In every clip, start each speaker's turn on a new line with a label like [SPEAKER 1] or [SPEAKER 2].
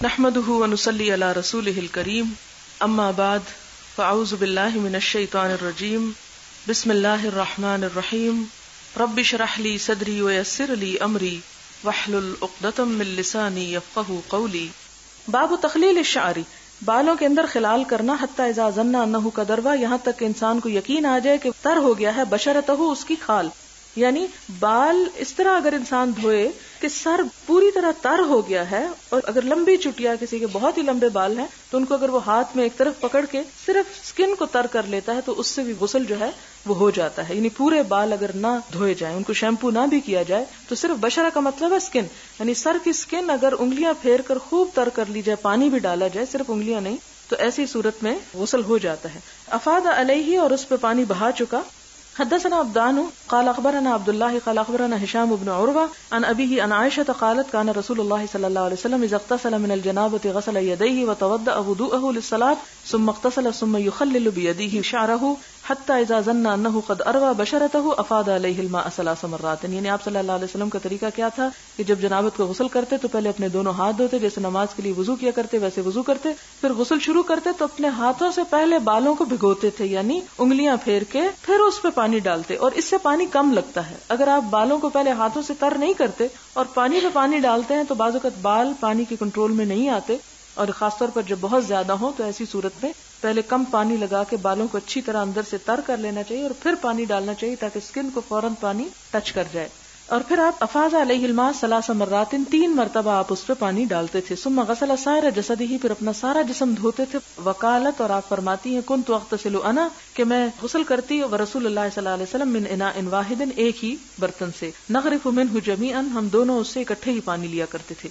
[SPEAKER 1] نحمده ونصلي على رسوله الكريم اما بعد فاعوذ بالله من الشيطان الرجيم بسم الله الرحمن الرحيم رب اشرح لي صدري ويسر لي امري واحلل عقدة من لساني يفقهوا قولي. باب تخلیل الشعر، بالوں کے اندر خلال کرنا، حتی اذا ظن انه قد اروا، یہاں تک کہ انسان کو یقین آ جائے کہ تر ہو گیا ہے بشرتہ، اس کی کھال، یعنی بال اس طرح اگر انسان دھوئے کہ سر پوری طرح تر ہو گیا ہے، اور اگر لمبی چٹیا کسی کے بہت ہی لمبے بال ہیں تو ان کو اگر وہ ہاتھ میں ایک طرف پکڑ کے صرف سکن کو تر کر لیتا ہے تو اس سے بھی غسل جو ہے وہ ہو جاتا ہے. یعنی پورے بال اگر نہ دھوئے جائیں، ان کو شیمپو نہ بھی کیا جائے، تو صرف بشرہ کا مطلب ہے سکن، یعنی سر کی سکن اگر انگلیاں پھیر کر خوب تر کر لی جائے، پانی بھی ڈالا جائے، صرف انگلیاں نہیں، تو ایسی صورت میں غسل ہو جاتا ہے. افاد علیہ، اور اس پہ پانی بہا چکا. حدثنا عبدان قال اخبرنا عبد الله قال اخبرنا هشام بن عروة عن ابيه عن عائشة قالت كان رسول الله صلى الله عليه وسلم اذا اغتسل من الجنابة غسل يديه وتوضأ وضوءه للصلاة ثم اغتسل ثم يخلل بيده شعره حتى اذا ظن انه قد اروى بشرته افاض عليه الماء 3 مرات. یعنی آپ صلی اللہ علیہ وسلم کا طریقہ کیا تھا کہ جب جنابت کو غسل کرتے تو پہلے اپنے دونوں ہاتھ دھوتے، جیسے نماز کے لیے وضو کیا کرتے ویسے وضو کرتے، پھر غسل شروع کرتے تو اپنے ہاتھوں سے پہلے بالوں کو بھگوتے تھے، یعنی انگلیاں پھیر کے پھر اس پہ پانی ڈالتے، اور اس سے پانی کم لگتا ہے. اگر آپ بالوں کو پہلے ہاتھوں سے تر نہیں کرتے اور پانی پہ پانی ڈالتے ہیں تو بعض اوقات بال پانی کے کنٹرول میں نہیں آتے، اور خاص طور پر جب بہت زیادہ ہوں تو ایسی صورت میں پہلے کم پانی لگا کے بالوں کو اچھی طرح اندر سے تر کر لینا چاہیے اور پھر پانی ڈالنا چاہیے تاکہ سکن کو فوراً پانی ٹچ کر جائے. اور پھر آپ افاض علیہ الماء 3 مرات، 3 مرتبہ آپ اس پہ پانی ڈالتے تھے. ثم غسل سائر جسدہ، پھر اپنا سارا جسم دھوتے تھے. وقالت، اور آپ فرماتی ہیں کنت اغتسل انا، کہ میں غسل کرتی و رسول اللہ صلی اللہ علیہ وسلم من اناء واحد، ایک ہی برتن سے، نغرف منہ جميعا، ہم دونوں اس سے اکٹھے ہی پانی لیا کرتے تھے.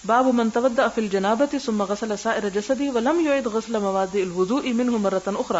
[SPEAKER 1] باب من توضأ في الجنابة ثم غسل سائر جسده ولم يعد غسل مواد الوضوء منه مرة اخرى.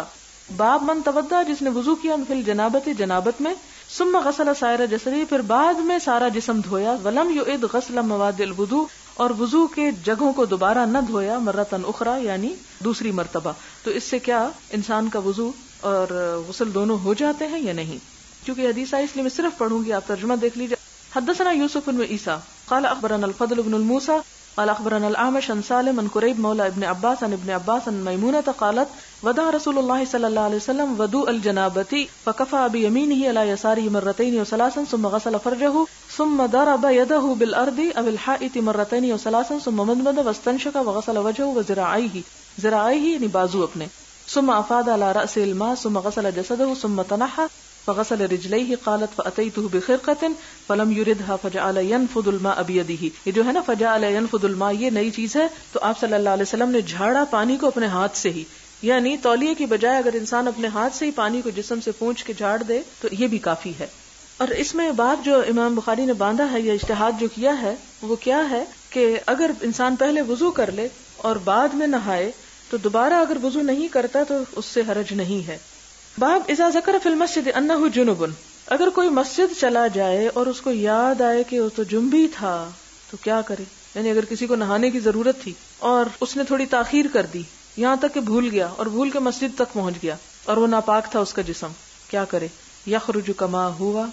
[SPEAKER 1] باب من توضأ، جس نے وضو کیا، فی الجنابة، جنابت میں، ثم غسل سائر جسده، پھر بعد میں سارا جسم دھویا، ولم يعد غسل مواد الوضوء، اور وضو کے جگہوں کو دوبارہ نہ دھویا، مرة اخرى، یعنی دوسری مرتبہ. تو اس سے کیا انسان کا وضو اور غسل دونوں ہو جاتے ہیں یا نہیں؟ کیونکہ حدیث ہے اس لیے میں صرف پڑھوں گی، آپ ترجمہ دیکھ لیجیے. حدثنا یوسف بن عیسیٰ قال اخبرنا الفضل بن الموسى قال اخبرنا الاعمش عن سالم عن قريب مولى ابن عباس عن ابن عباس عن ميمونة قالت ودع رسول الله صلى الله عليه وسلم وضوء الجنابة فكفى بيمينه على يساره مرتين وثلاثا ثم غسل فرجه ثم ضرب يده بالارض او الحائط مرتين وثلاثا ثم مضمض واستنشق وغسل وجهه وذراعيه، ذراعيه یعنی بازو اپنے، ثم افاض على رأسه الماء ثم غسل جسده ثم تنحى فغسل رجليه. قالت فأتيته بخرقة فلم يردها فجعل ينفض الماء بيده. یہ جو ہے نا فجعل ينفض الماء، یہ نئی چیز ہے. تو آپ صلی اللہ علیہ وسلم نے جھاڑا پانی کو اپنے ہاتھ سے ہی، یعنی تولیے کی بجائے اگر انسان اپنے ہاتھ سے ہی پانی کو جسم سے پونچھ کے جھاڑ دے تو یہ بھی کافی ہے. اور اس میں بات جو امام بخاری نے باندھا ہے یا اجتہاد جو کیا ہے وہ کیا ہے کہ اگر انسان پہلے وضو کر لے اور بعد میں نہائے تو دوبارہ اگر وضو نہیں کرتا تو اس سے حرج نہیں ہے. باب اذا ذکر فی المسجد انہ جنب، اگر کوئی مسجد چلا جائے اور اس کو یاد آئے کہ وہ تو جنبی تھا تو کیا کرے. یعنی اگر کسی کو نہانے کی ضرورت تھی اور اس نے تھوڑی تاخیر کر دی یہاں تک کہ بھول گیا اور بھول کے مسجد تک پہنچ گیا اور وہ ناپاک تھا اس کا جسم، کیا کرے. یخرج کما ہوا،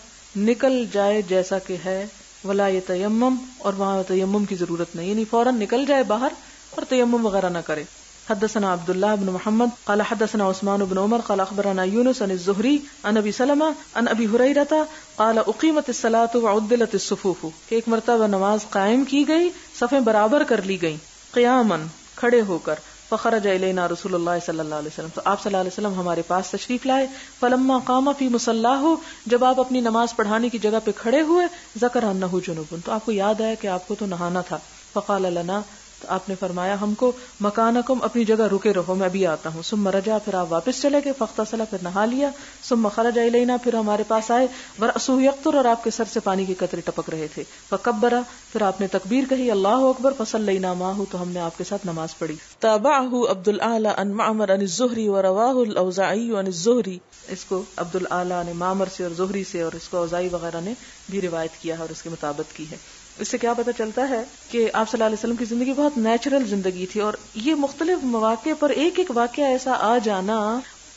[SPEAKER 1] نکل جائے جیسا کہ ہے، ولا یتیمم، اور وہاں تیمم کی ضرورت نہیں، یعنی فوراً نکل جائے باہر اور تیمم وغیرہ نہ کرے. حدثنا عبد الله بن محمد قال حدثنا عثمان بن عمر قال اخبرنا يونس عن الزهري عن ابي سلمة عن ابي هريرة قال اقيمت الصلاة وعدلت الصفوف، کہ ایک مرتبہ نماز قائم کی گئی، صفیں برابر کر لی گئیں، قیاما، کھڑے ہو کر. فخرج الینا رسول اللہ صلی اللہ علیہ وسلم، تو آپ صلی اللہ علیہ وسلم ہمارے پاس تشریف لائے. فلما قام فی مصلاہ، جب آپ اپنی نماز پڑھانے کی جگہ پہ کھڑے ہوئے، ذکر انہ جنوب، تو آپ کو یاد آیا کہ آپ کو تو نہانا تھا. فقال لنا، تو آپ نے فرمایا ہم کو، مکانکم، اپنی جگہ رکے رہو، میں ابھی آتا ہوں. ثم رجع، پھر آپ واپس چلے گئے. فاغتسل، پھر نہا لیا. ثم خرج الینا، پھر ہمارے پاس آئے. ورأسہ یقطر، اور آپ کے سر سے پانی کے قطرے ٹپک رہے تھے. فکبر، پھر آپ نے تکبیر کہی، اللہ اکبر. فصلینا معہ، تو ہم نے آپ کے ساتھ نماز پڑھی. تابعہ عبد الاعلی عن معمر عن الزہری ورواہ الاوزاعی عن الزہری، اس کو عبد الاعلی نے معمر سے اور زہری سے، اور اس کو اوزاعی وغیرہ نے بھی روایت کیا ہے اور اس کی مطابقت کی ہے. اس سے کیا پتہ چلتا ہے کہ آپ صلی اللہ علیہ وسلم کی زندگی بہت نیچرل زندگی تھی، اور یہ مختلف مواقع پر ایک ایک واقعہ ایسا آ جانا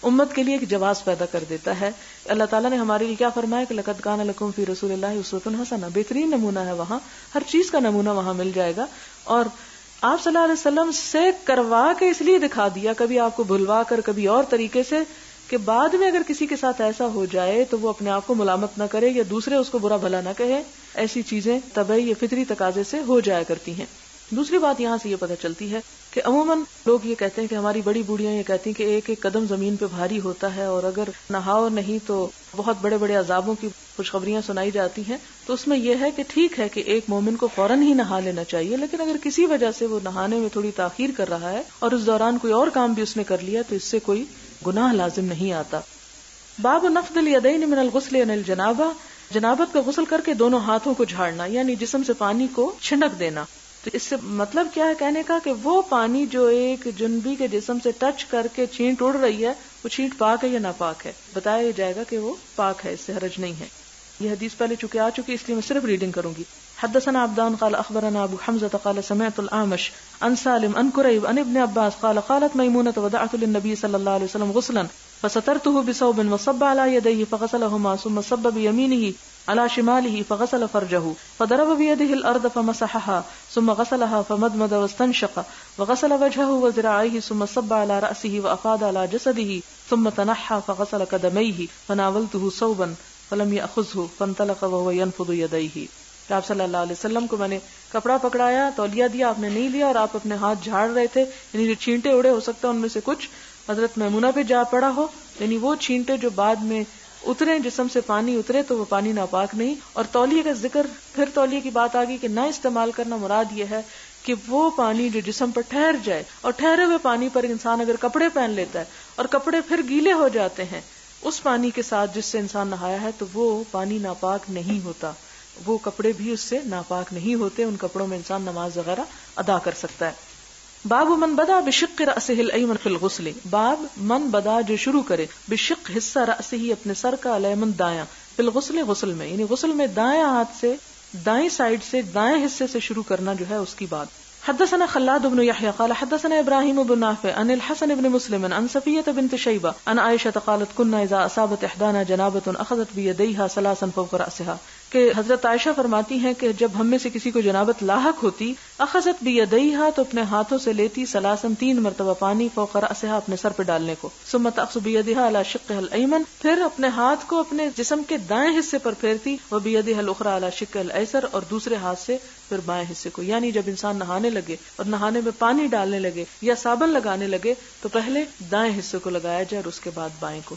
[SPEAKER 1] امت کے لیے ایک جواز پیدا کر دیتا ہے. اللہ تعالیٰ نے ہمارے لیے کیا فرمایا کہ لقد کان لکم فی رسول اللہ اسوۃ حسنہ، بہترین نمونہ ہے، وہاں ہر چیز کا نمونہ وہاں مل جائے گا. اور آپ صلی اللہ علیہ وسلم سے کروا کے اس لیے دکھا دیا، کبھی آپ کو بھلوا کر، کبھی اور طریقے سے، کہ بعد میں اگر کسی کے ساتھ ایسا ہو جائے تو وہ اپنے آپ کو ملامت نہ کرے یا دوسرے اس کو برا بھلا نہ کہے. ایسی چیزیں طبعی یا فطری تقاضے سے ہو جایا کرتی ہیں. دوسری بات یہاں سے یہ پتہ چلتی ہے کہ عموماً لوگ یہ کہتے ہیں کہ ہماری بڑی بوڑھیاں یہ کہتی ہیں کہ ایک ایک قدم زمین پہ بھاری ہوتا ہے، اور اگر نہاؤ نہیں تو بہت بڑے بڑے عذابوں کی خوشخبریاں سنائی جاتی ہیں. تو اس میں یہ ہے کہ ٹھیک ہے کہ ایک مومن کو فوراً ہی نہا لینا چاہیے، لیکن اگر کسی وجہ سے وہ نہانے میں تھوڑی تاخیر کر رہا ہے اور اس دوران کوئی اور کام بھی اس نے کر لیا تو اس سے کوئی گناہ لازم نہیں آتا. باب نفض الیدین من الغسل عن الجنابہ، جنابت کا غسل کر کے دونوں ہاتھوں کو جھاڑنا، یعنی جسم سے پانی کو چھنک دینا. تو اس سے مطلب کیا ہے کہنے کا کہ وہ پانی جو ایک جنبی کے جسم سے ٹچ کر کے چھینٹ اڑ رہی ہے، وہ چھینٹ پاک ہے یا ناپاک ہے. بتایا جائے گا کہ وہ پاک ہے، اس سے حرج نہیں ہے. یہ حدیث پہلے چونکہ آ چکی اس لیے میں صرف ریڈنگ کروں گی. حدثنا عبدان قال اخبرنا ابو حمزة قال سمعت الاعمش عن سالم عن كريب عن ابن عباس قال قالت ميمونة ودعت للنبي صلى الله عليه وسلم غسلا فسترته بثوب وصب على يديه فغسلهما ثم صب بيمينه على شماله فغسل فرجه فضرب بيده الأرض فمسحها ثم غسلها فمضمض واستنشق وغسل وجهه وذراعيه ثم صب على رأسه وأفاض على جسده ثم تنحى فغسل قدميه فناولته ثوبا فلم يأخذه فانطلق وهو ينفض يديه. آپ صلی اللہ علیہ وسلم کو میں نے کپڑا پکڑایا، تولیہ دیا، آپ نے نہیں لیا، اور آپ اپنے ہاتھ جھاڑ رہے تھے، یعنی جو چھینٹے اڑے ہو سکتا ہے ان میں سے کچھ حضرت میمونہ پہ جا پڑا ہو، یعنی وہ چھینٹے جو بعد میں اترے، جسم سے پانی اترے تو وہ پانی ناپاک نہیں. اور تولیے کا ذکر، پھر تولیے کی بات آ گئی کہ نہ استعمال کرنا، مراد یہ ہے کہ وہ پانی جو جسم پر ٹھہر جائے، اور ٹھہرے ہوئے پانی پر انسان اگر کپڑے پہن لیتا ہے اور کپڑے پھر گیلے ہو جاتے ہیں اس پانی کے ساتھ جس سے انسان نہایا ہے، تو وہ پانی ناپاک نہیں ہوتا، وہ کپڑے بھی اس سے ناپاک نہیں ہوتے، ان کپڑوں میں انسان نماز وغیرہ ادا کر سکتا ہے. باب من بدا بشق رأسه الایمن فی الغسل، باب من بدا جو شروع کرے بشق حصہ رأسه اپنے سر کا، الایمن دایاں، فی الغسل غسل میں، یعنی غسل میں دایاں ہاتھ سے، دائیں سائڈ سے، دائیں حصے سے شروع کرنا جو ہے اس کی بات. حدثنا خلاد بن يحيى قال حدثنا ابراهيم بن نافع عن الحسن بن مسلم عن صفية بنت شيبة عن عائشة قالت كنا اذا اصابت احدانا جنابة اخذت بيديها ثلاثا فوق رأسها، کہ حضرت عائشہ فرماتی ہیں کہ جب ہم میں سے کسی کو جنابت لاحق ہوتی، اخذت بیدیہا تو اپنے ہاتھوں سے لیتی، ثلاثاً 3 مرتبہ پانی، فوق رأسها اپنے سر پہ ڈالنے کو، ثم تأخذ بیدیہا علی شقها الایمن، پھر اپنے ہاتھ کو اپنے جسم کے دائیں حصے پر پھیرتی، وبیدیہا الاخری علی شقها الايسر، اور دوسرے ہاتھ سے پھر بائیں حصے کو. یعنی جب انسان نہانے لگے اور نہانے میں پانی ڈالنے لگے یا صابن لگانے لگے تو پہلے دائیں حصے کو لگایا جائے اور اس کے بعد بائیں کو.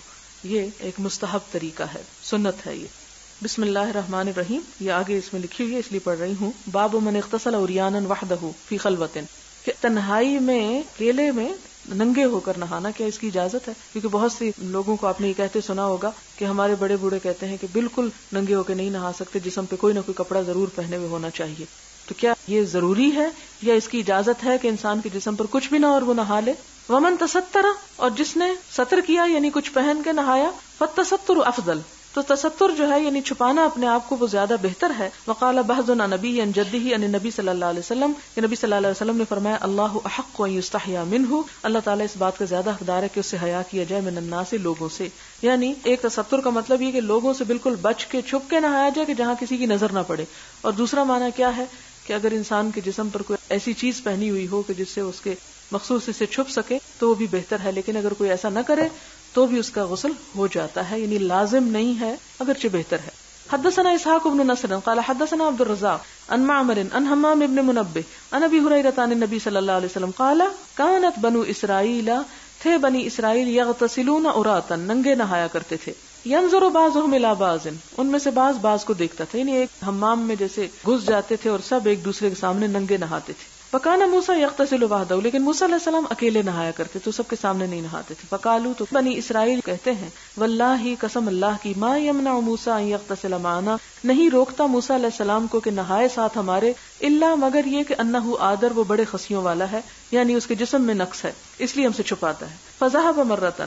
[SPEAKER 1] یہ ایک مستحب طریقہ ہے، سنت ہے یہ. بسم اللہ الرحمن الرحیم، یہ آگے اس میں لکھی ہوئی ہے اس لیے پڑھ رہی ہوں. باب من اغتسل عریانا وحدہ فی خلوۃ، کہ تنہائی میں، اکیلے میں ننگے ہو کر نہانا، کیا اس کی اجازت ہے؟ کیونکہ بہت سی لوگوں کو آپ نے یہ کہتے سنا ہوگا کہ ہمارے بڑے بوڑھے کہتے ہیں کہ بالکل ننگے ہو کے نہیں نہا سکتے، جسم پہ کوئی نہ کوئی کپڑا ضرور پہنے ہوئے ہونا چاہیے. تو کیا یہ ضروری ہے یا اس کی اجازت ہے کہ انسان کے جسم پر کچھ بھی نہ اور وہ نہا لے؟ ومن تستر، اور جس نے ستر کیا یعنی کچھ پہن کے نہایا، فالتستر افضل، تو تستر جو ہے یعنی چھپانا اپنے آپ کو وہ زیادہ بہتر ہے. وقال بعض عن نبی عن جدہ عن نبی صلی اللہ علیہ وسلم، کہ نبی صلی اللہ علیہ وسلم نے فرمایا اللہ احق ان یستحیا منہ، اللہ تعالیٰ اس بات کا زیادہ حقدار ہے کہ اس سے حیا کیا جائے، من الناس، لوگوں سے. یعنی ایک تستر کا مطلب یہ کہ لوگوں سے بالکل بچ کے چھپ کے نہایا جائے کہ جہاں کسی کی نظر نہ پڑے. اور دوسرا معنی کیا ہے کہ اگر انسان کے جسم پر کوئی ایسی چیز پہنی ہوئی ہو کہ جس سے اس کے مخصوص سے چھپ سکے تو وہ بھی بہتر ہے، لیکن اگر کوئی ایسا نہ کرے تو بھی اس کا غسل ہو جاتا ہے، یعنی لازم نہیں ہے اگرچہ بہتر ہے. حدثنا اسحاق بن نصر قال حدثنا عبد الرزاق عن معمر عن حمام بن منبه عن ابي هريره عن النبي صلى الله عليه وسلم قال كانت بنو اسرائيل، تھے بنی اسرائیل، یغتسلون عراتا، ننگے نہایا کرتے تھے، ينظر بعضهم الى بعض، ان میں سے بعض کو دیکھتا تھا، یعنی ایک حمام میں جیسے گھس جاتے تھے اور سب ایک دوسرے کے سامنے ننگے نہاتے تھے. وکان موسیٰ یغتسل وحدہ، لیکن موسیٰ علیہ السلام اکیلے نہایا کرتے تو سب کے سامنے نہیں نہاتے تھے. فقالوا، تو بنی اسرائیل کہتے ہیں، واللہ، قسم اللہ کی، ما یمنع موسیٰ ان یغتسل معنا، نہیں روکتا موسیٰ علیہ السلام کو کہ نہائے ساتھ ہمارے، الا مگر یہ کہ انہ آدر، وہ بڑے خصیوں والا ہے، یعنی اس کے جسم میں نقص ہے اس لیے ہم سے چھپاتا ہے. فذهب مرۃ،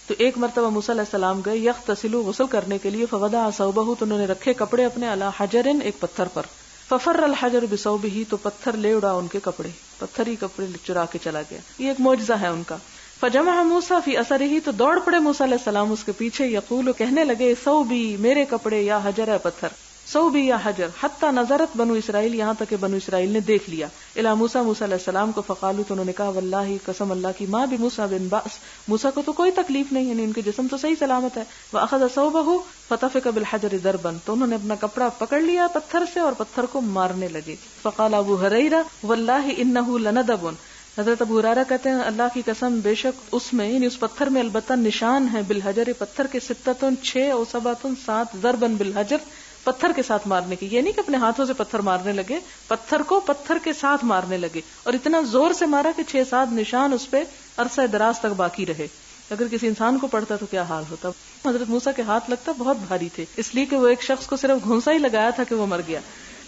[SPEAKER 1] تو ایک مرتبہ موسیٰ علیہ السلام گئے، یغتسل، غسل کرنے کے لیے، فوضع ثوبہ، تو انہوں نے رکھے کپڑے اپنے، علی حجر، ایک پتھر پر، ففر الحجر بثوبہ، تو پتھر لے اڑا ان کے کپڑے، پتھر ہی کپڑے چرا کے چلا گیا. یہ ایک معجزہ ہے ان کا. فجمع موسیٰ فی اثرہ، تو دوڑ پڑے موسیٰ علیہ السلام اس کے پیچھے، یقول، کہنے لگے، ثوبی، میرے کپڑے، یا حجر، ہے پتھر. صوبی یا حجر حتی نظرت بنو اسرائیل، یہاں تک کہ بنو اسرائیل نے دیکھ لیا، الی موسیٰ، موسیٰ علیہ السلام کو، فقالو تو انہوں نے کہا واللہ قسم اللہ کی، ما بموسیٰ بن بأس، موسیٰ کو تو کوئی تکلیف نہیں، یعنی ان کے جسم تو صحیح سلامت ہے، وأخذ ثوبہ فتفق بالحجر ضربا، تو انہوں نے اپنا کپڑا پکڑ لیا پتھر سے اور پتھر کو مارنے لگے. فقال ابو ہریرہ واللہ انہ لندب، حضرت ابو ہریرہ کہتے ہیں اللہ کی قسم بے شک اس میں، یعنی اس پتھر میں البتہ نشان ہے، بالحجر پتھر کے، ستتن 6 اور سباتن 7، ضربن بالحجر پتھر کے ساتھ مارنے کی، یہ نہیں کہ اپنے ہاتھوں سے پتھر مارنے لگے، پتھر کو پتھر کے ساتھ مارنے لگے، اور اتنا زور سے مارا کہ 6-7 نشان اس پہ عرصہ دراز تک باقی رہے. اگر کسی انسان کو پڑتا تو کیا حال ہوتا. حضرت موسیٰ کے ہاتھ لگتا بہت بھاری تھے، اس لیے کہ وہ ایک شخص کو صرف گھونسا ہی لگایا تھا کہ وہ مر گیا،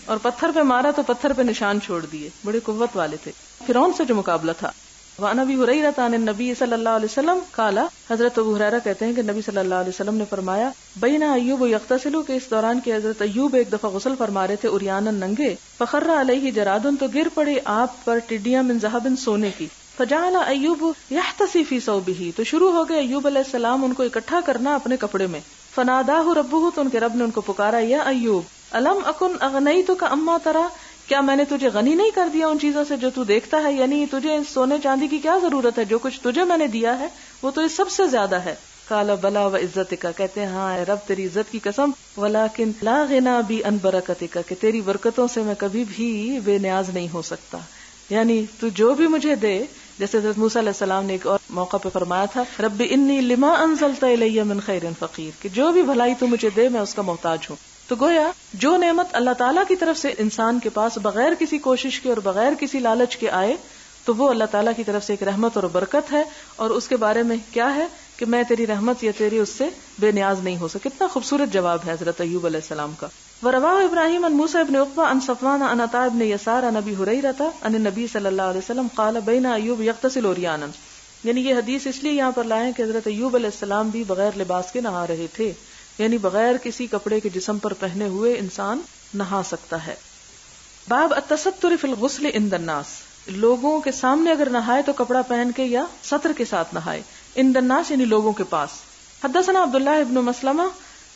[SPEAKER 1] اور پتھر پہ مارا تو پتھر پہ نشان چھوڑ دیے، بڑے قوت والے تھے. فرعون سے جو مقابلہ تھا. وعن ابی ہریرہ عن النبی صلی اللہ علیہ وسلم قال، حضرت ابو ہریرہ کہتے ہیں کہ نبی صلی اللہ علیہ وسلم نے فرمایا، بین ایوب یغتسل، کہ اس دوران کہ حضرت ایوب ایک دفعہ غسل فرما رہے تھے، عریانن ننگے، فخر علیہ جرادن، تو گر پڑے آپ پر ٹڈیاں، من ذهب، سونے کی، فجعل ایوب یحتسی فی ثوبہ، تو شروع ہو گئے ایوب علیہ السلام ان کو اکٹھا کرنا اپنے کپڑے میں. فناداہ ربہ، تو ان کے رب نے ان کو پکارا، یا ایوب الم اکن اغنیتک اما تری، کیا میں نے تجھے غنی نہیں کر دیا ان چیزوں سے جو تو دیکھتا ہے، یعنی تجھے سونے چاندی کی کیا ضرورت ہے، جو کچھ تجھے میں نے دیا ہے وہ تو اس سب سے زیادہ ہے. قال بلا و عزتک، کہتے ہیں ہاں اے رب تیری عزت کی قسم، ولکن لا غنا بی ان برکتک، کہ تیری برکتوں سے میں کبھی بھی بے نیاز نہیں ہو سکتا. یعنی تو جو بھی مجھے دے، جیسے حضرت موسیٰ علیہ السلام نے ایک اور موقع پہ فرمایا تھا، رب انی لما انزلت الی من خیر فقیر، کہ جو بھی بھلائی تو مجھے دے میں اس کا محتاج ہوں. تو گویا جو نعمت اللہ تعالیٰ کی طرف سے انسان کے پاس بغیر کسی کوشش کے اور بغیر کسی لالچ کے آئے تو وہ اللہ تعالیٰ کی طرف سے ایک رحمت اور برکت ہے، اور اس کے بارے میں کیا ہے کہ میں تیری رحمت یا تیری اس سے بے نیاز نہیں ہو سکتا. کتنا خوبصورت جواب ہے حضرت ایوب علیہ السلام کا. ورواه ابراہیم عن موسیٰ ابن عقبہ عن صفوان عن عطاء ابن یسار عن ابی ہریرہ عن النبی صلی اللہ علیہ وسلم قال بین ایوب یغتسل عریانا، یعنی یہ حدیث اس لیے یہاں پر لائے کہ حضرت ایوب علیہ السلام بھی بغیر لباس کے نہا رہے تھے، یعنی بغیر کسی کپڑے کے جسم پر پہنے ہوئے انسان نہا سکتا ہے. باب التستر فی الغسل عند الناس، لوگوں کے سامنے اگر نہائے تو کپڑا پہن کے یا ستر کے ساتھ نہائے. عند الناس یعنی لوگوں کے پاس. حدثنا عبداللہ ابن مسلمہ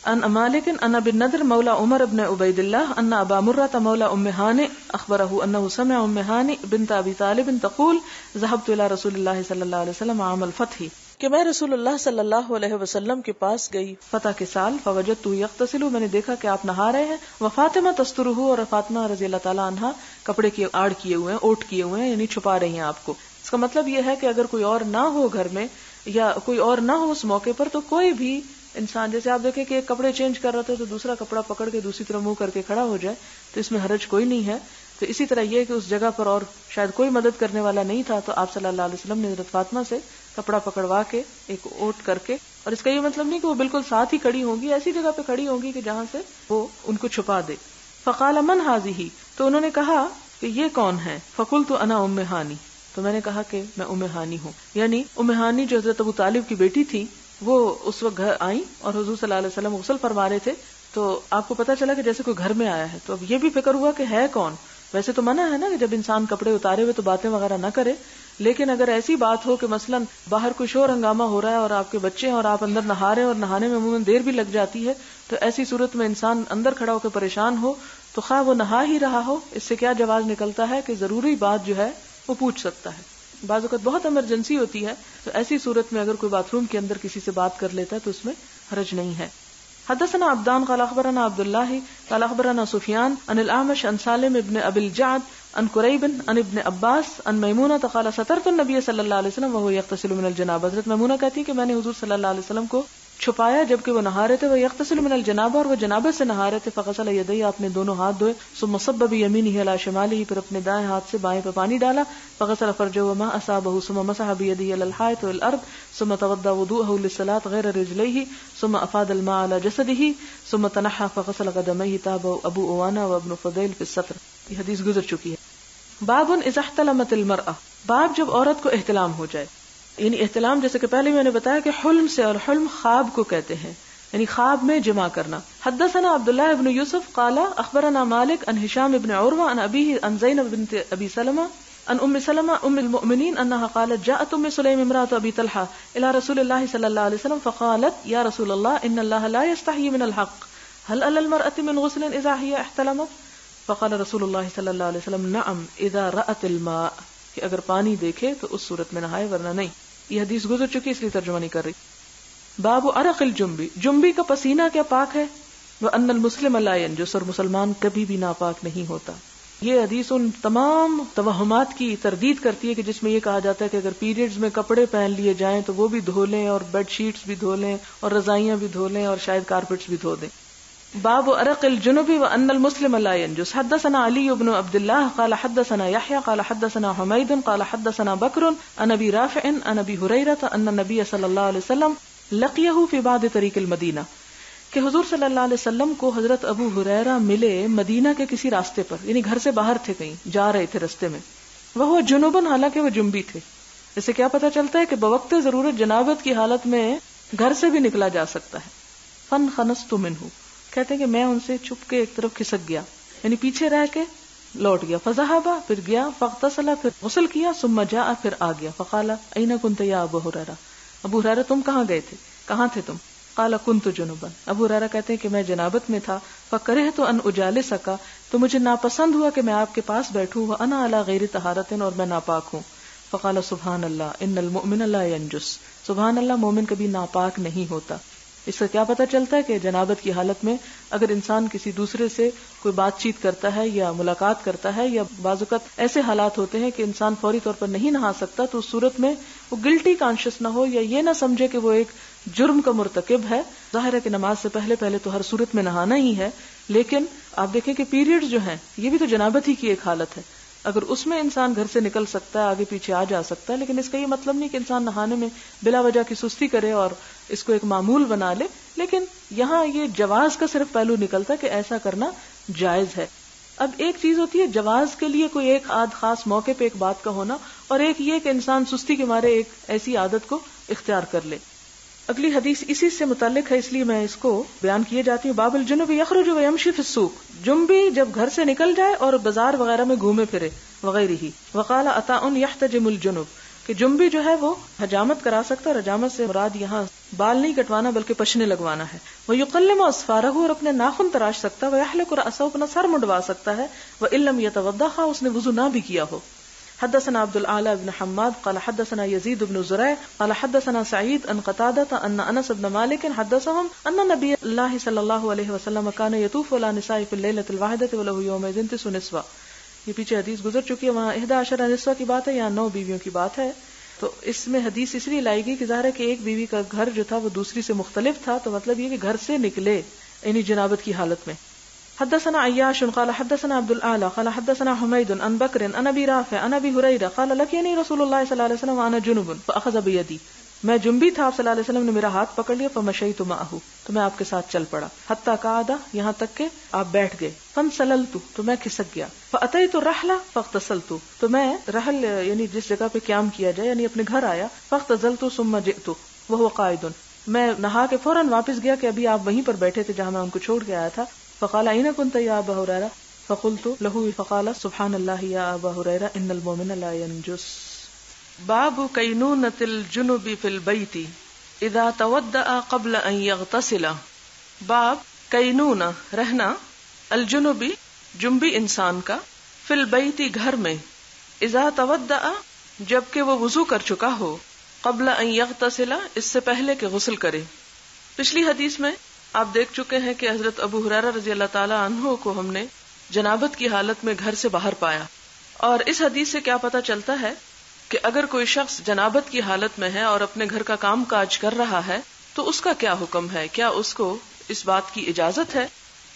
[SPEAKER 1] ان مالک ان ابن نضر مولا عمر ابن عبید اللہ ان ابا مرۃ مولا ام ہانئ اخبرہ انہ سمع ام ہانئ بنت ابی طالب تقول ذهبت الى رسول اللہ صلی اللہ علیہ وسلم عام الفتح، کہ میں رسول اللہ صلی اللہ علیہ وسلم کے پاس گئی فتح کے سال، فوجدتہ یغتسل، میں نے دیکھا کہ آپ نہا رہے ہیں، وفاطمہ تسترہ، اور فاطمہ رضی اللہ تعالی عنہا کپڑے کی آڑ کیے ہوئے ہیں، اوٹ کیے ہوئے ہیں، یعنی چھپا رہی ہیں آپ کو. اس کا مطلب یہ ہے کہ اگر کوئی اور نہ ہو گھر میں یا کوئی اور نہ ہو اس موقع پر تو کوئی بھی انسان، جیسے آپ دیکھیں کہ ایک کپڑے چینج کر رہا تھا تو دوسرا کپڑا پکڑ کے دوسری طرف منہ کر کے کھڑا ہو جائے تو اس میں حرج کوئی نہیں ہے. تو اسی طرح یہ کہ اس جگہ پر اور شاید کوئی مدد کرنے والا نہیں تھا تو آپ صلی اللہ علیہ وسلم نے حضرت فاطمہ سے کپڑا پکڑوا کے ایک اوٹ کر کے، اور اس کا یہ مطلب نہیں کہ وہ بالکل ساتھ ہی کھڑی ہوں گی، ایسی جگہ پہ کھڑی ہوں گی کہ جہاں سے وہ ان کو چھپا دے. فقال من هذه، تو انہوں نے کہا کہ یہ کون ہے؟ فقلت انا ام ہانی، تو میں نے کہا کہ میں ام ہانی ہوں. یعنی ام ہانی جو حضرت ابو طالب کی بیٹی تھی وہ اس وقت گھر آئیں اور حضور صلی اللہ علیہ وسلم غسل فرما رہے تھے، تو آپ کو پتا چلا کہ جیسے کوئی گھر میں آیا ہے. تو اب یہ بھی فکر ہوا کہ ہے کون. ویسے تو منع ہے نا کہ جب انسان کپڑے اتارے ہوئے تو باتیں وغیرہ نہ کرے، لیکن اگر ایسی بات ہو کہ مثلاً باہر کوئی شور ہنگامہ ہو رہا ہے اور آپ کے بچے ہیں اور آپ اندر نہا رہے ہیں اور نہانے میں عموماً دیر بھی لگ جاتی ہے، تو ایسی صورت میں انسان اندر کھڑا ہو کے پریشان ہو تو خواہ وہ نہا ہی رہا ہو، اس سے کیا جواز نکلتا ہے کہ ضروری بات جو ہے وہ پوچھ سکتا ہے. بعض اوقات بہت ایمرجنسی ہوتی ہے تو ایسی صورت میں اگر کوئی باتھ روم کے اندر کسی سے بات کر لیتا ہے تو اس میں حرج نہیں ہے. حدثنا عبدان قال اخبرنا عبد الله قال اخبرنا سفيان عن الاعمش عن سالم ابن ابي الجعد عن قريب عن ابن عباس عن میمونہ قال سترت النبي صلی اللہ علیہ وسلم وهو يغتسل من الجنابہ. حضرت میمونہ کہتی کہ میں نے حضور صلی اللہ علیہ وسلم کو چھپایا جبکہ وہ نہا رہے تھے، وہ یغتسل من الجنابہ، اور وہ جنابت سے نہا رہے تھے. فغسل یدیہ، اپنے دونوں ہاتھ دھوئے، ثم صب بیمینہ علی شمالہ، پھر اپنے دائیں ہاتھ سے بائیں پہ پانی ڈالا. فغسل فرجہ وما اصابہ، ثم مسح بیدہ علی الحائط والارض، ثم توضأ وضوءہ للصلاة غیر رجلیہ، ثم افاض الماء علی جسدہ، ثم تنحى فغسل قدمیہ. تابع ابو عوانہ وابن فضیل فی الستر. یہ حدیث گزر چکی ہے. باب اذا احتلمت المرأة، باب جب عورت کو احتلام ہو جائے، یعنی احتلام جیسے کہ پہلے میں نے بتایا کہ حلم سے، اور حلم خواب کو کہتے ہیں، یعنی خواب میں جمع کرنا. حدثنا عبداللہ ابن یوسف قال اخبرنا مالک عن ہشام ابن عروہ عن ابیہ عن زینب بنت ابی سلمہ عن ام سلمہ ام المؤمنین انها قالت جاءت ام سلیم امرأة ابی طلحہ الى رسول اللہ صلی اللہ علیہ وسلم فقالت یا رسول اللہ ان اللہ لا يستحیی من الحق هل على المرأة من غسل اذا هي احتلمت؟ فقال رسول اللہ صلی اللہ علیہ وسلم نعم اذا رأت الماء، کہ اگر پانی دیکھے تو اس صورت میں نہائے ورنہ نہیں. یہ حدیث گزر چکی اس لیے ترجمہ نہیں کر رہی. باب عرق الجنبی، جنبی کا پسینہ کیا پاک ہے؟ وان المسلم لا ينجس، اور مسلمان کبھی بھی ناپاک نہیں ہوتا. یہ حدیث ان تمام توہمات کی تردید کرتی ہے کہ جس میں یہ کہا جاتا ہے کہ اگر پیریڈز میں کپڑے پہن لیے جائیں تو وہ بھی دھو لیں، اور بیڈ شیٹس بھی دھو لیں، اور رضائیاں بھی دھو لیں، اور شاید کارپیٹس بھی دھو دیں. باب عرق الجنب وان المسلم لا ينجس. حدثنا علي بن عبد الله قال حدثنا يحيى قال حدثنا حميد قال حدثنا بكر عن ابي رافع عن ابي هريره ان النبي صلى الله عليه وسلم لقيه في بعض طريق المدينه، کہ حضور صلی اللہ علیہ وسلم کو حضرت ابو ہریرہ ملے مدینہ کے کسی راستے پر، یعنی گھر سے باہر تھے، کہیں جا رہے تھے راستے میں. وہ جنوبن، حالانکہ وہ جنبی تھے. اس سے کیا پتہ چلتا ہے کہ بوقت ضرورت جنابت کی حالت میں گھر سے بھی نکلا جا سکتا ہے. فانخنست منہ، کہتے ہیں کہ میں ان سے چھپ کے ایک طرف کھسک گیا، یعنی پیچھے رہ کے لوٹ گیا. فذهب، پھر گیا. فاغتسل، پھر غسل کیا. ثم جاء، پھر آ گیا. فقال اين كنت يا ابو هريرة، ابو ہریرہ تم کہاں گئے تھے، کہاں تھے تم؟ قال كنت جنبا، ابو ہریرہ کہتے ہیں کہ میں جنابت میں تھا. فکرہت ان اجالسک، تو مجھے ناپسند ہوا کہ میں آپ کے پاس بیٹھوں. وانا على غیر طہارت، اور میں ناپاک ہوں. فقال سبحان اللہ ان المؤمن لا ينجس، سبحان اللہ، مومن کبھی ناپاک نہیں ہوتا. اس سے کیا پتہ چلتا ہے کہ جنابت کی حالت میں اگر انسان کسی دوسرے سے کوئی بات چیت کرتا ہے یا ملاقات کرتا ہے، یا بعض اوقات ایسے حالات ہوتے ہیں کہ انسان فوری طور پر نہیں نہا سکتا، تو اس صورت میں وہ گلٹی کانشیس نہ ہو، یا یہ نہ سمجھے کہ وہ ایک جرم کا مرتکب ہے. ظاہر ہے کہ نماز سے پہلے تو ہر صورت میں نہانا ہی ہے، لیکن آپ دیکھیں کہ پیریڈ جو ہیں یہ بھی تو جنابت ہی کی ایک حالت ہے. اگر اس میں انسان گھر سے نکل سکتا ہے، آگے پیچھے آ جا سکتا ہے، لیکن اس کا یہ مطلب نہیں کہ انسان نہانے میں بلا وجہ کی سستی کرے اور اس کو ایک معمول بنا لے. لیکن یہاں یہ جواز کا صرف پہلو نکلتا ہے کہ ایسا کرنا جائز ہے. اب ایک چیز ہوتی ہے جواز کے لیے کوئی ایک آدھ خاص موقع پہ ایک بات کا ہونا، اور ایک یہ کہ انسان سستی کے مارے ایک ایسی عادت کو اختیار کر لے. اگلی حدیث اسی سے متعلق ہے، اس لیے میں اس کو بیان کیے جاتی ہوں. باب الجنب یخرج ویمشی فی السوق، جنبی جب گھر سے نکل جائے اور بازار وغیرہ میں گھومے پھرے وغیرہ ہی. وقال عطاء یحتجم الجنب، کہ جنبی جو ہے وہ حجامت کرا سکتا ہے، اور حجامت سے مراد یہاں بال نہیں کٹوانا بلکہ پشنے لگوانا ہے. ویقلم اصفارہ، اور اپنے ناخن تراش سکتا ہے. ویحلق رأسہ، اپنا سر منڈوا سکتا ہے. وان لم یتوضأ، اس نے وضو نہ بھی کیا ہو. حدثنا عبد الاعلى بن حماد قال حدثنا يزيد بن زريع قال حدثنا سعيد عن قتادة ان انس بن مالك حدثهم ان نبي الله صلى الله عليه وسلم كان يطوف على النساء في الليلة الواحدة وله يومئذ 9 نسوة. یہ پیچھے حدیث گزر چکی ہے، وہاں 11 نسوہ کی بات ہے، یہاں 9 بیویوں کی بات ہے. تو اس میں حدیث اس لیے لائی گئی کہ ظاہر ہے کہ ایک بیوی کا گھر جو تھا وہ دوسری سے مختلف تھا، تو مطلب یہ کہ گھر سے نکلے یعنی جنابت کی حالت میں. حدثنا عياش قال حدثنا عبد الاعلى قال حدثنا حميد عن بكر عن ابي رافع عن ابي هريره قال لقيني رسول الله صلى الله عليه وسلم وانا جنب فاخذ بيدي، میں جنبی تھا، آپ صلی اللہ علیہ وسلم نے میرا ہاتھ پکڑ لیا. فمشيت معه، تو میں آپ کے ساتھ چل پڑا. حتى قعد، یہاں تک کہ آپ بیٹھ گئے. فانسللت، تو میں کھسک گیا. فاتيت الرحل فاغتسلت، تو میں رحل یعنی جس جگہ پہ قیام کیا جائے یعنی اپنے گھر آیا. فاغتسلت ثم جئت وهو قاعد، میں نہا کے فوراً واپس گیا کہ ابھی آپ وہیں پر بیٹھے تھے جہاں میں ان کو چھوڑ کے آیا تھا. فقال اين كنت يا ابا هريره فقلت له فقال سبحان الله يا ابا هريره ان المؤمن لا ينجس. باب كينونة الجنب في البيت اذا تودأ قبل ان يغتسل. باب کینونہ، رہنا، الجنبی جنبی انسان کا، فی البیت گھر میں، اذا تودأ جبکہ وہ وضو کر چکا ہو، قبل ان یغتسل اس سے پہلے کہ غسل کرے. پچھلی حدیث میں آپ دیکھ چکے ہیں کہ حضرت ابو ہریرہ رضی اللہ تعالی عنہ کو ہم نے جنابت کی حالت میں گھر سے باہر پایا، اور اس حدیث سے کیا پتہ چلتا ہے کہ اگر کوئی شخص جنابت کی حالت میں ہے اور اپنے گھر کا کام کاج کر رہا ہے تو اس کا کیا حکم ہے، کیا اس کو اس بات کی اجازت ہے.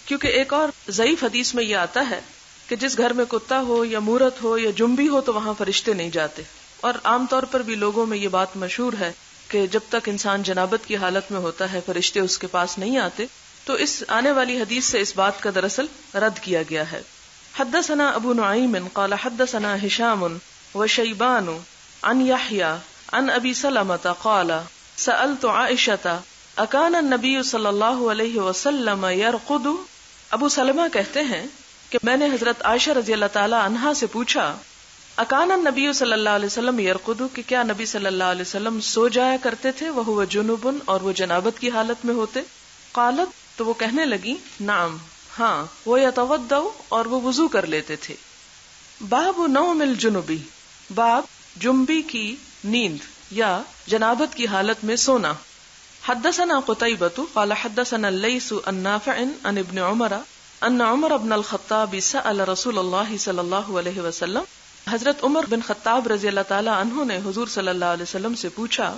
[SPEAKER 1] کیونکہ ایک اور ضعیف حدیث میں یہ آتا ہے کہ جس گھر میں کتا ہو یا مورت ہو یا جنبی ہو تو وہاں فرشتے نہیں جاتے، اور عام طور پر بھی لوگوں میں یہ بات مشہور ہے کہ جب تک انسان جنابت کی حالت میں ہوتا ہے فرشتے اس کے پاس نہیں آتے. تو اس آنے والی حدیث سے اس بات کا دراصل رد کیا گیا ہے. حدثنا ابو نعیم قال حدثنا هشام وشیبان عن یحیی عن ابی سلمۃ قال سألت عائشة اکان النبی صلی اللہ علیہ وسلم یرقد. ابو سلمہ کہتے ہیں کہ میں نے حضرت عائشہ رضی اللہ تعالی عنہا سے پوچھا، اکان النبی صلی اللہ علیہ وسلم یرقد، کہ کیا نبی صلی اللہ علیہ وسلم سو جایا کرتے تھے، وہو جنب، اور وہ جنابت کی حالت میں ہوتے. قالت، تو وہ کہنے لگی نعم ہاں، وہ یتودع اور وہ وضو کر لیتے تھے. باب نوم الجنبی، باب جنبی کی نیند یا جنابت کی حالت میں سونا. حدثنا قتیبۃ قال حدثنا اللیث عن نافع عن ابن عمر ان عمر بن الخطاب سأل رسول اللہ صلی اللہ علیہ وسلم، حضرت عمر بن خطاب رضی اللہ تعالی عنہ نے حضور صلی اللہ علیہ وسلم سے پوچھا،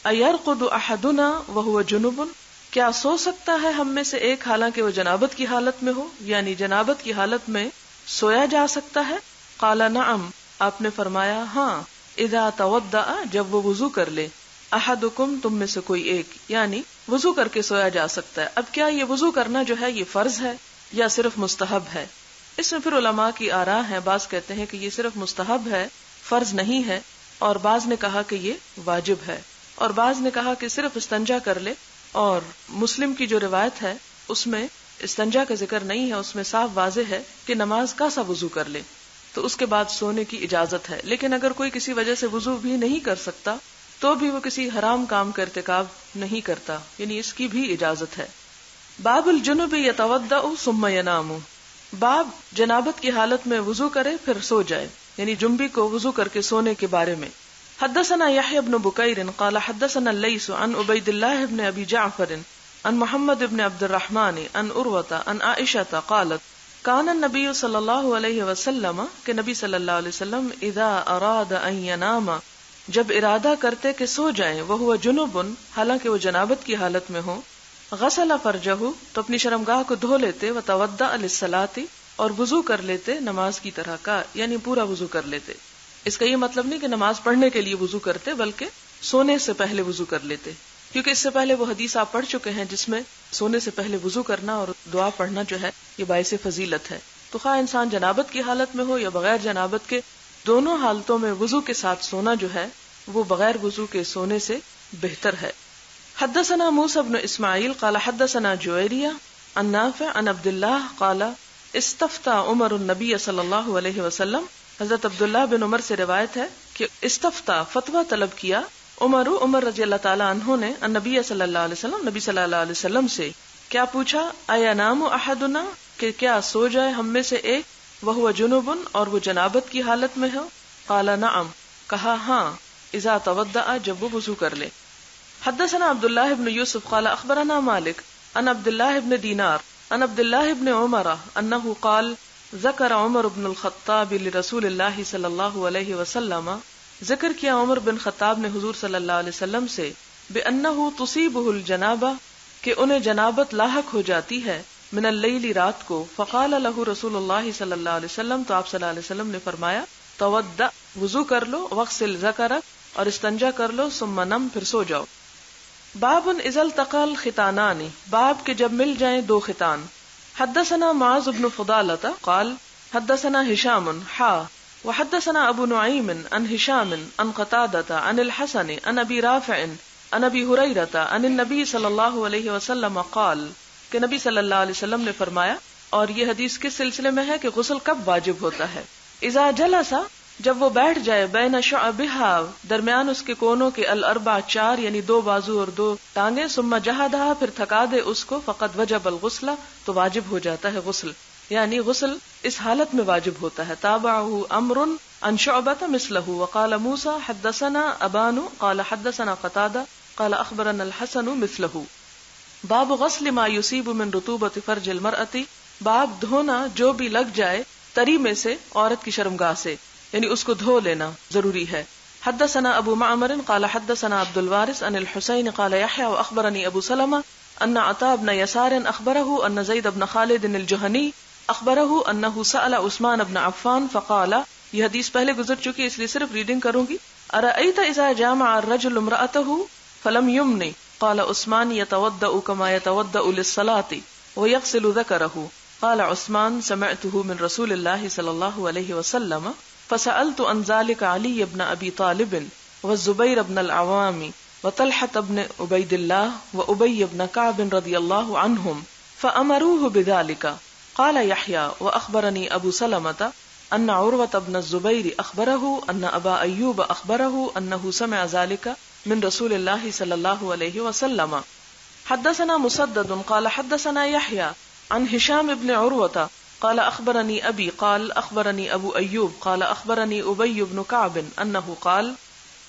[SPEAKER 1] ایرقد احدنا وهو جنب، کیا سو سکتا ہے ہم میں سے ایک حالانکہ وہ جنابت کی حالت میں ہو، یعنی جنابت کی حالت میں سویا جا سکتا ہے؟ قال نعم، آپ نے فرمایا ہاں، اذا تودع، جب وہ وضو کر لے، احدکم، تم میں سے کوئی ایک، یعنی وضو کر کے سویا جا سکتا ہے. اب کیا یہ وضو کرنا جو ہے یہ فرض ہے یا صرف مستحب ہے؟ اس میں پھر علماء کی آراء ہیں. بعض کہتے ہیں کہ یہ صرف مستحب ہے، فرض نہیں ہے، اور بعض نے کہا کہ یہ واجب ہے، اور بعض نے کہا کہ صرف استنجا کر لے. اور مسلم کی جو روایت ہے اس میں استنجا کا ذکر نہیں ہے، اس میں صاف واضح ہے کہ نماز کا سا وضو کر لے تو اس کے بعد سونے کی اجازت ہے. لیکن اگر کوئی کسی وجہ سے وضو بھی نہیں کر سکتا تو بھی وہ کسی حرام کام کا ارتکاب نہیں کرتا، یعنی اس کی بھی اجازت ہے. باب الجنب یتودع ثم ینام، باب جنابت کی حالت میں وضو کرے پھر سو جائے، یعنی جنبی کو وضو کر کے سونے کے بارے میں. حدثنا يحيى بن بكير قال حدثنا الليث عن عبيد الله بن ابي جعفر عن محمد بن عبد الرحمن عن عروة عن عائشة قالت كان النبي صلی اللہ علیہ وسلم، کہ نبی صلی اللہ علیہ وسلم اذا اراد ان ينام، جب ارادہ کرتے کہ سو جائیں، وهو جنب، حالانکہ وہ جنابت کی حالت میں ہو، غسل فرجہ، تو اپنی شرمگاہ کو دھو لیتے، وتودع للصلاۃ، اور وضو کر لیتے نماز کی طرح کا، یعنی پورا وضو کر لیتے. اس کا یہ مطلب نہیں کہ نماز پڑھنے کے لیے وضو کرتے، بلکہ سونے سے پہلے وضو کر لیتے، کیونکہ اس سے پہلے وہ حدیث آپ پڑھ چکے ہیں جس میں سونے سے پہلے وضو کرنا اور دعا پڑھنا جو ہے یہ باعث فضیلت ہے. تو خواہ انسان جنابت کی حالت میں ہو یا بغیر جنابت کے، دونوں حالتوں میں وضو کے ساتھ سونا جو ہے وہ بغیر وضو کے سونے سے بہتر ہے. حدثنا موسیٰ بن اسماعیل قال حدثنا جویریہ عن نافع عن عبد اللہ قال استفتى عمر النبی صلی اللہ علیہ وسلم، حضرت عبداللہ بن عمر سے روایت ہے کہ استفتہ، فتویٰ طلب کیا، عمر رضی اللہ تعالیٰ عنہ نے النبی صلی اللہ علیہ وسلم، نبی صلی اللہ علیہ وسلم سے. کیا پوچھا؟ اینام احدنا، کہ کیا سو جائے ہم میں سے ایک، وہو جنب، اور وہ جنابت کی حالت میں ہو؟ قال نعم، کہا ہاں، اذا تودع، جب وہ وضو کر لے. حدثنا عبداللہ بن یوسف قال اخبرنا مالک عن عبداللہ بن دینار عن عبداللہ بن عمر انہ قال ذکر عمر بن الخطاب لرسول اللہ صلی اللہ علیہ وسلم، ذکر کیا عمر بن خطاب نے حضور صلی اللہ علیہ وسلم سے، بأنہ تصیبہ الجنابہ، کہ انہیں جنابت لاحق ہو جاتی ہے، من اللیل، رات کو. فقال لہ رسول اللہ صلی اللہ علیہ وسلم، تو آپ صلی اللہ علیہ وسلم نے فرمایا، تودع، وضو کر لو، واغسل ذکرک، اور استنجا کر لو، ثم نم، پھر سو جاؤ. باب اذا التقى الختانان، باب کے جب مل جائیں دو ختان. حدثنا معاذ بن فضالة قال حدثنا هشام وحدثنا ابو نعيم عن هشام عن قتادة عن الحسن عن ابي رافع عن ابي هريرة عن النبي صلی اللہ علیہ وسلم قال، کہ نبی صلی اللہ علیہ وسلم نے فرمایا، اور یہ حدیث کس سلسلے میں ہے کہ غسل کب واجب ہوتا ہے؟ اذا جلس، جب وہ بیٹھ جائے، بین شعبها، درمیان اس کے کونوں کے، الاربع، چار، یعنی دو بازو اور دو ٹانگیں، ثم جہدها، پھر تھکا دے اس کو، فقد وجب الغسل، تو واجب ہو جاتا ہے غسل، یعنی غسل اس حالت میں واجب ہوتا ہے. تابعه امر عن شعبة مثله، وقال موسى حدثنا ابان قال حدثنا قتادة قال اخبرنا الحسن مثله. باب غسل ما يصيب من رطوبة فرج المرأة، باب دھونا جو بھی لگ جائے تری میں سے عورت کی شرمگاہ سے، یعنی اس کو دھو لینا ضروری ہے. حدثنا ابو معمر قال حدثنا عبد الوارث عن الحسين قال يحيى واخبرني ابو سلمة ان عطاء بن يسار اخبره ان زيد بن خالد الجهني اخبره انه سأل عثمان بن عفان فقال، یہ حدیث پہلے گزر چکی اس لیے صرف ریڈنگ کروں گی. ارأيت اذا جامع الرجل امرأته فلم يمن، قال عثمان يتودع كما يتودع للصلاة ويغسل ذكره. قال عثمان سمعته من رسول الله صلى الله عليه وسلم فسألت عن ذلك علي بن ابي طالب والزبير بن العوام وطلحة بن عبيد الله وأبي بن كعب رضي الله عنهم فأمروه بذلك. قال يحيى وأخبرني أبو سلمة أن عروة بن الزبير أخبره أن أبا أيوب أخبره أنه سمع ذلك من رسول الله صلى الله عليه وسلم. حدثنا مسدد قال حدثنا يحيى عن هشام بن عروة قال اخبرني ابي قال اخبرني ابو ایوب قال اخبرني ابی بن کعب انه قال،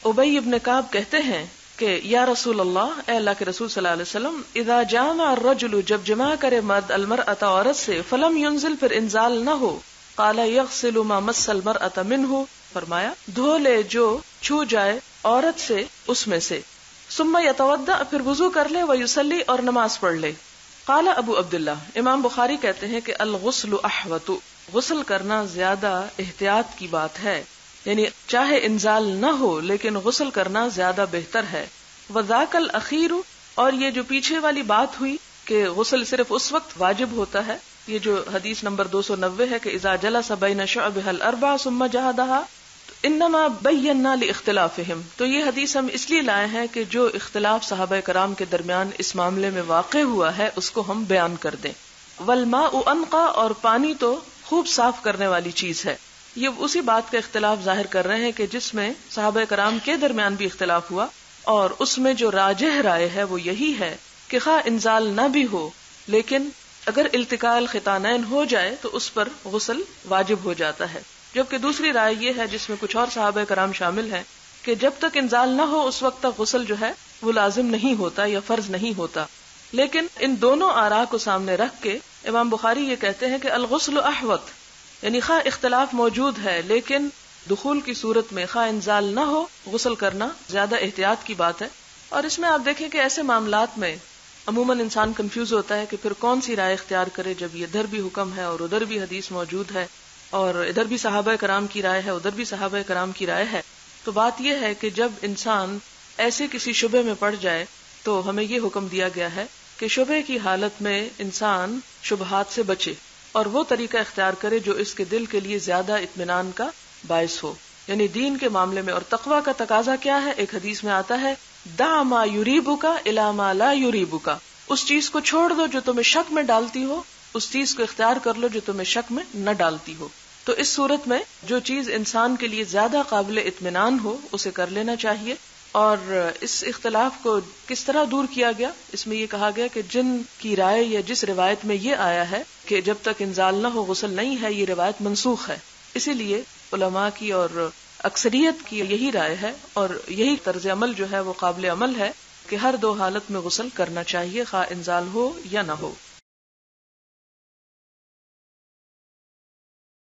[SPEAKER 1] ابی بن کعب کہتے ہیں کہ یا رسول اللہ، اے اللہ کے رسول صلی اللہ علیہ وسلم، اذا جامع الرجل، جب جمع کرے مرد المرأة عورت سے، فلم ينزل، پھر انزال نہ ہو، قال يغسل ما مس المرأة منه، فرمایا دھو لے جو چھو جائے عورت سے اس میں سے، ثم يتوضأ، پھر وضو کر لے، ويصلي، اور نماز پڑھ لے۔ قال ابو عبداللہ، امام بخاری کہتے ہیں کہ الغسل احوط، غسل کرنا زیادہ احتیاط کی بات ہے، یعنی چاہے انزال نہ ہو لیکن غسل کرنا زیادہ بہتر ہے۔ وذاک الاخیر، اور یہ جو پیچھے والی بات ہوئی کہ غسل صرف اس وقت واجب ہوتا ہے، یہ جو حدیث نمبر 290 ہے کہ اذا جلس بین شعبها الاربع ثم جہدها، انما بینا لاختلافہم، تو یہ حدیث ہم اس لیے لائے ہیں کہ جو اختلاف صحابہ کرام کے درمیان اس معاملے میں واقع ہوا ہے اس کو ہم بیان کر دیں۔ والماء انقی، اور پانی تو خوب صاف کرنے والی چیز ہے۔ یہ اسی بات کا اختلاف ظاہر کر رہے ہیں کہ جس میں صحابہ کرام کے درمیان بھی اختلاف ہوا، اور اس میں جو راجح رائے ہے وہ یہی ہے کہ خواہ انزال نہ بھی ہو لیکن اگر التقاء الختانین ہو جائے تو اس پر غسل واجب ہو جاتا ہے، جبکہ دوسری رائے یہ ہے جس میں کچھ اور صحابہ کرام شامل ہیں کہ جب تک انزال نہ ہو اس وقت تک غسل جو ہے وہ لازم نہیں ہوتا یا فرض نہیں ہوتا۔ لیکن ان دونوں آراء کو سامنے رکھ کے امام بخاری یہ کہتے ہیں کہ الغسل احوط، یعنی خواہ اختلاف موجود ہے لیکن دخول کی صورت میں خواہ انزال نہ ہو، غسل کرنا زیادہ احتیاط کی بات ہے۔ اور اس میں آپ دیکھیں کہ ایسے معاملات میں عموماً انسان کنفیوز ہوتا ہے کہ پھر کون سی رائے اختیار کرے، جب یہ ادھر بھی حکم ہے اور ادھر بھی حدیث موجود ہے اور ادھر بھی صحابہ کرام کی رائے ہے ادھر بھی صحابہ کرام کی رائے ہے۔ تو بات یہ ہے کہ جب انسان ایسے کسی شبے میں پڑ جائے تو ہمیں یہ حکم دیا گیا ہے کہ شبے کی حالت میں انسان شبہات سے بچے اور وہ طریقہ اختیار کرے جو اس کے دل کے لیے زیادہ اطمینان کا باعث ہو، یعنی دین کے معاملے میں۔ اور تقویٰ کا تقاضا کیا ہے؟ ایک حدیث میں آتا ہے دع ما یریبک الی ما لا یریبک، اس چیز کو چھوڑ دو جو تمہیں شک میں ڈالتی ہو، اس چیز کو اختیار کر لو جو تمہیں شک میں نہ ڈالتی ہو۔ تو اس صورت میں جو چیز انسان کے لیے زیادہ قابل اطمینان ہو اسے کر لینا چاہیے۔ اور اس اختلاف کو کس طرح دور کیا گیا؟ اس میں یہ کہا گیا کہ جن کی رائے یا جس روایت میں یہ آیا ہے کہ جب تک انزال نہ ہو غسل نہیں ہے، یہ روایت منسوخ ہے، اسی لیے علماء کی اور اکثریت کی یہی رائے ہے اور یہی طرز عمل جو ہے وہ قابل عمل ہے کہ ہر دو حالت میں غسل کرنا چاہیے، خواہ انزال ہو یا نہ ہو۔